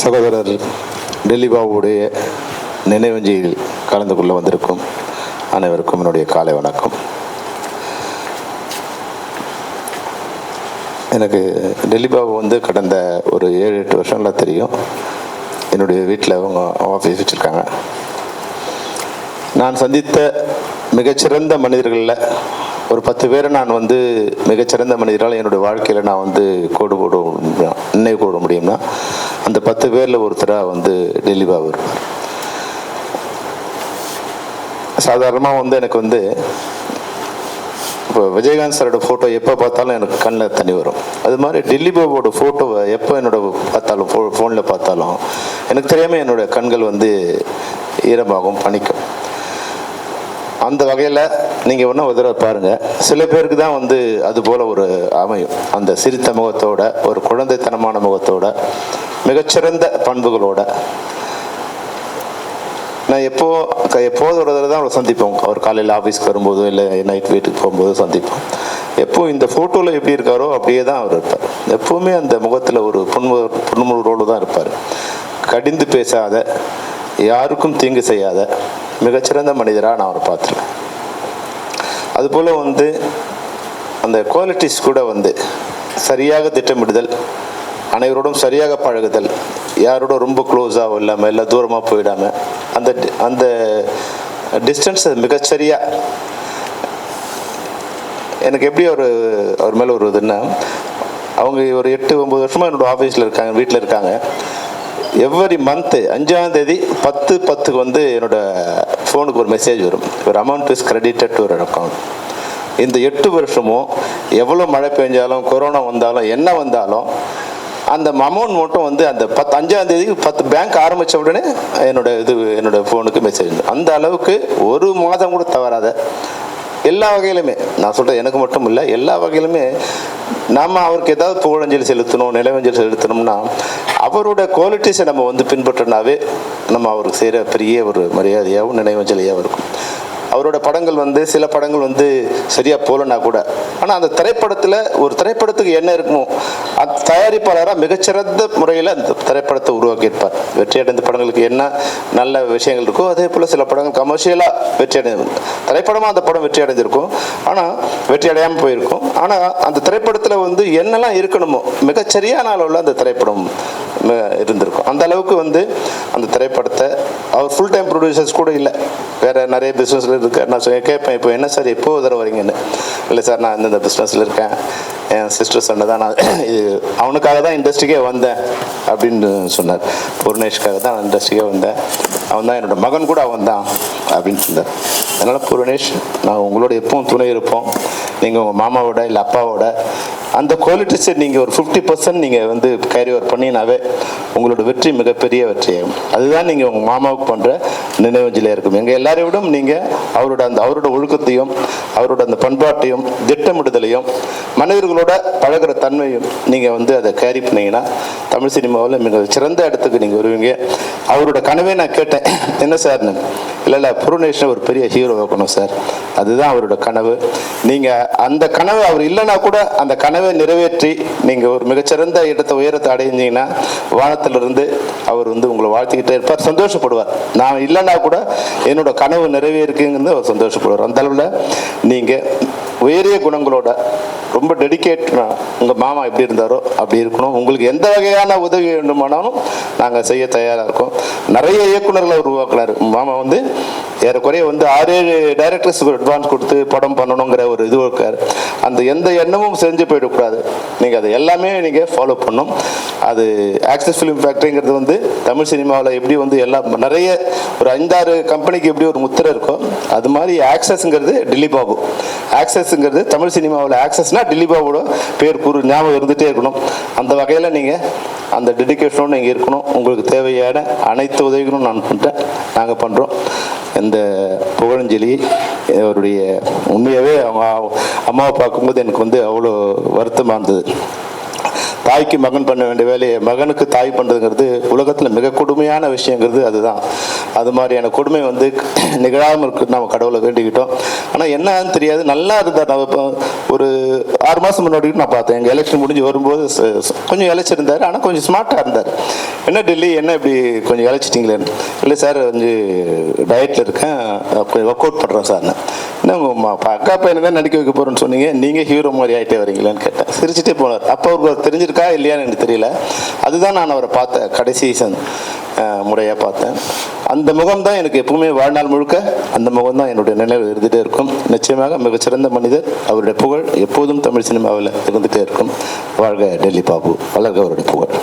சகோதரர் டெல்லி பாபுவுடைய நினைவஞ்சலியில் கலந்து கொள்ள வந்திருக்கும் அனைவருக்கும் என்னுடைய காலை வணக்கம். எனக்கு டெல்லி பாபு கடந்த ஒரு 7-8 வருஷங்களாக தெரியும். என்னுடைய வீட்டில் அவங்க ஆஃபீஸ் வச்சுருக்காங்க. நான் சந்தித்த மிகச்சிறந்த மனிதர்களில் ஒரு 10 பேரை நான் மிகச்சிறந்த மனிதரால் என்னுடைய வாழ்க்கையில் நான் கோடு போட முடியும், நினைவு கூற முடியும்னா அந்த 10 பேரில் ஒருத்தராக டெல்லி பாபு இருப்பார். சாதாரணமாக எனக்கு இப்போ விஜயகாந்த் சாரோட ஃபோட்டோ எப்போ பார்த்தாலும் எனக்கு கண்ணில் தண்ணி வரும். அது மாதிரி டெல்லி பாபுவோட ஃபோட்டோவை எப்போ என்னோட பார்த்தாலும் ஃபோனில் பார்த்தாலும் எனக்கு தெரியாமல் என்னோடய கண்கள் ஈரமாகும், பனிக்கும். அந்த வகையில் நீங்கள் ஒன்றும் உதவ பாருங்கள். சில பேருக்கு தான் அதுபோல் ஒரு அமையும். அந்த சிரித்த முகத்தோட, ஒரு குழந்தைத்தனமான முகத்தோட, மிகச்சிறந்த பண்புகளோட. நான் எப்போது ஒரு தடவை தான் அவரை சந்திப்போம். அவர் காலையில் ஆஃபீஸ்க்கு வரும்போதோ இல்லை நைட் வீட்டுக்கு போகும்போதோ சந்திப்போம். எப்போது இந்த ஃபோட்டோவில் எப்படி இருக்காரோ அப்படியே தான் அவர் இருப்பார். எப்போவுமே அந்த முகத்தில் ஒரு புன்முறுவலோடு தான் இருப்பார். கடிந்து பேசாத, யாருக்கும் தீங்கு செய்யாத மிகச்சிறந்த மனிதராக நான் அவரை பார்த்துருக்கேன். அதுபோல் அந்த குவாலிட்டிஸ் கூட சரியாக திட்டமிடுதல், அனைவரோடும் சரியாக பழகுதல், யாரோட ரொம்ப க்ளோஸாக இல்லாமல் இல்லை தூரமாக போயிடாமல் அந்த டிஸ்டன்ஸ் மிகச்சரியாக. எனக்கு எப்படி அவர் மேலே ஒரு இதுன்னா, அவங்க ஒரு 8-9 வருஷமாக என்னோடய ஆஃபீஸில் இருக்காங்க, வீட்டில் இருக்காங்க. எவ்ரி மந்த்து 5ஆம் தேதி 10/10 என்னோடய ஃபோனுக்கு ஒரு மெசேஜ் வரும். ஒரு அமௌண்ட் இஸ் கிரெடிட்டட் டு ஒரு அக்கௌண்ட். இந்த 8 வருஷமும் எவ்வளோ மழை பெஞ்சாலும், கொரோனா வந்தாலும், என்ன வந்தாலும் அந்த அமௌண்ட் மட்டும் அந்த 5ஆம் தேதி 10 பேங்க் ஆரம்பித்த உடனே என்னோட ஃபோனுக்கு மெசேஜ். அந்த அளவுக்கு ஒரு மாதம் கூட தவறாத எல்லா வகையிலுமே, நான் சொல்கிறேன் எனக்கு மட்டும் இல்லை, எல்லா வகையிலுமே நாம் அவருக்கு ஏதாவது புகழஞ்சலி செலுத்தணும், நினைவஞ்சலி செலுத்தணும்னா அவரோட குவாலிட்டிஸை நம்ம பின்பற்றினாவே நம்ம அவருக்கு செய்கிற பெரிய ஒரு மரியாதையாகவும் நினைவஞ்சலியாகவும் இருக்கும். அவரோட படங்கள் சில படங்கள் சரியாக போகலன்னா கூட, ஆனால் அந்த திரைப்படத்தில் ஒரு திரைப்படத்துக்கு என்ன இருக்குமோ அந்த தயாரிப்பாளராக மிகச்சிறந்த முறையில் அந்த திரைப்படத்தை உருவாக்கியிருப்பார். வெற்றி அடைந்த படங்களுக்கு என்ன நல்ல விஷயங்கள் இருக்கோ அதே போல் சில படங்கள் கமர்ஷியலாக வெற்றி அடைந்து, திரைப்படமாக அந்த படம் வெற்றி அடைஞ்சிருக்கும், ஆனால் வெற்றி அடையாமல் போயிருக்கும். ஆனால் அந்த திரைப்படத்தில் என்னெல்லாம் இருக்கணுமோ மிகச்சரியான அளவில் அந்த திரைப்படம் இருந்திருக்கும். அந்த அளவுக்கு அந்த திரைப்படத்தை அவர் ஃபுல் டைம் ப்ரொடியூசர்ஸ் கூட இல்லை, வேறு நிறைய பிஸ்னஸில் இருக்கார். நான் கேட்பேன், இப்போ என்ன சார் எப்போ தடவை வரீங்கன்னு. இல்லை சார், நான் இந்த பிஸ்னஸில் இருக்கேன், என் சிஸ்டர் சொன்னதான், நான் இது அவனுக்காக தான் இண்டஸ்ட்ரிக்கே வந்தேன் அப்படின்னு சொன்னார். புவனேஷ்காக தான் நான் இண்டஸ்ட்ரிக்கே வந்தேன், அவன் தான் என்னோடய மகன் கூட அவன் தான் அப்படின்னு சொன்னார். அதனால் புவனேஷ், நான் உங்களோட எப்பவும் துணை இருப்போம். நீங்கள் உங்கள் மாமாவோட இல்லை அப்பாவோட அந்த குவாலிட்டிஸை நீங்கள் ஒரு 50% நீங்கள் கேரி ஓவர் பண்ணினாவே உங்களோட வெற்றி மிகப்பெரிய வெற்றியாகும். அதுதான் நீங்கள் உங்கள் மாமாவுக்கு பண்ணுற நினைவஞ்சலியாக இருக்கும். எங்கள் எல்லாரையும் விட நீங்கள் அவரோட ஒழுக்கத்தையும், அவரோட அந்த பண்பாட்டையும், திட்டமிடுதலையும், மனிதர்களோட பழகிற தன்மையும் நீங்கள் அதை கேரி பண்ணிங்கன்னா தமிழ் சினிமாவில் மிக சிறந்த இடத்துக்கு நீங்கள் வருவீங்க. அவரோட கனவே நான் கேட்டேன், என்ன சார்னு. இல்லை புவனேஷ் ஒரு பெரிய ஹீரோ வைக்கணும் சார், அதுதான் அவரோட கனவு. நீங்கள் அந்த கனவு அவர் இல்லைன்னா கூட அந்த கனவை நிறைவேற்றி நீங்கள் ஒரு மிகச்சிறந்த இடத்தை உயரத்தை அடைஞ்சிங்கன்னா வானத்திலிருந்து அவர் உங்களை வாழ்த்திக்கிட்டே இருப்பார், சந்தோஷப்படுவார். நான் இல்லைன்னா கூட என்னோட கனவு நிறைவேறுக்குங்கிறது அவர் சந்தோஷப்படுவார். அந்த அளவில் நீங்கள் உயரிய குணங்களோட ரொம்ப டெடிக்கேட்னா உங்கள் மாமா எப்படி இருந்தாரோ அப்படி இருக்கணும். உங்களுக்கு எந்த வகையான உதவி வேண்டுமானாலும் நாங்கள் செய்ய தயாராக இருக்கோம். நிறைய இயக்குநர்களை உருவாக்குனார் மாமா. ஏறக்குறைய 6-7 டைரக்டர்ஸுக்கு அட்வான்ஸ் கொடுத்து படம் பண்ணணுங்கிற ஒரு இது இருக்கார். அந்த எந்த எண்ணமும் செஞ்சு போயிடக்கூடாது. நீங்கள் அதை எல்லாமே நீங்கள் ஃபாலோ பண்ணணும். அது ஆக்சஸ் ஃபிலிம் ஃபேக்ட்ரிங்கிறது தமிழ் சினிமாவில் எப்படி எல்லாம் நிறைய ஒரு 5-6 கம்பெனிக்கு எப்படி ஒரு முத்திரை இருக்கோ அது மாதிரி ஆக்சஸ்ங்கிறது டெல்லி பாபு. ஆக்சஸ்ங்கிறது தமிழ் சினிமாவில் ஆக்சஸ்னா டெல்லி பாபுவோட பேர் ஞாபகம் இருந்துகிட்டே இருக்கணும். அந்த வகையில் நீங்கள் அந்த டெடிக்கேஷனோடு நீங்கள் இருக்கணும். உங்களுக்கு தேவையான அனைத்து உதவிகளும் நாங்கள் பண்ணுறோம். இந்த புகழஞ்சலி அவருடைய உண்மையாகவே அவங்க அம்மாவை பார்க்கும்போது எனக்கு அவ்வளோ வருத்தமாக இருந்தது. தாய்க்கு மகன் பண்ண வேண்டிய வேலையை மகனுக்கு தாய் பண்ணுறதுங்கிறது உலகத்தில் மிக கொடுமையான விஷயங்கிறது அதுதான். அது மாதிரியான கொடுமை வந்து நிகழாமல் இருக்கு நம்ம கடவுளை வேண்டிக்கிட்டோம். ஆனால் என்னன்னு தெரியாது, நல்லா இருந்தார். நான் இப்போ ஒரு 6 மாதம் முன்னாடி நான் பார்த்தேன், எங்கள் எலெக்ஷன் முடிஞ்சு வரும்போது கொஞ்சம் இழைச்சிருந்தார். ஆனால் கொஞ்சம் ஸ்மார்ட்டாக இருந்தார். என்ன டெல்லி என்ன இப்படி கொஞ்சம் இழைச்சிட்டிங்களேன்னு. இல்லை சார் கொஞ்சம் டயட்டில் இருக்கேன், கொஞ்சம் ஒர்க் அவுட் பண்ணுறேன் சார்னு. என்ன உங்கள் அக்கா பையனை தான் நடிக்க வைக்க போகிறேன்னு சொன்னீங்க, நீங்கள் ஹீரோ மாதிரி ஆகிட்டே வரீங்களான்னு கேட்டேன். சிரிச்சுட்டே போனார். அப்போ அவருக்கு தெரிஞ்சிருக்கா இல்லையான்னு எனக்கு தெரியல. அதுதான் நான் அவரை பார்த்தேன், கடைசி முறையாக பார்த்தேன். அந்த முகம் தான் எனக்கு எப்பவுமே வாழ்நாள் முழுக்க அந்த முகம் தான் என்னுடைய நினைவு இருந்துகிட்டே இருக்கும். நிச்சயமாக மிகச்சிறந்த மனிதர். அவருடைய புகழ் எப்போதும் தமிழ் சினிமாவில் இருந்துகிட்டே இருக்கும். வாழ்க டெல்லி பாபு, வளர்க அவருடைய புகழ்.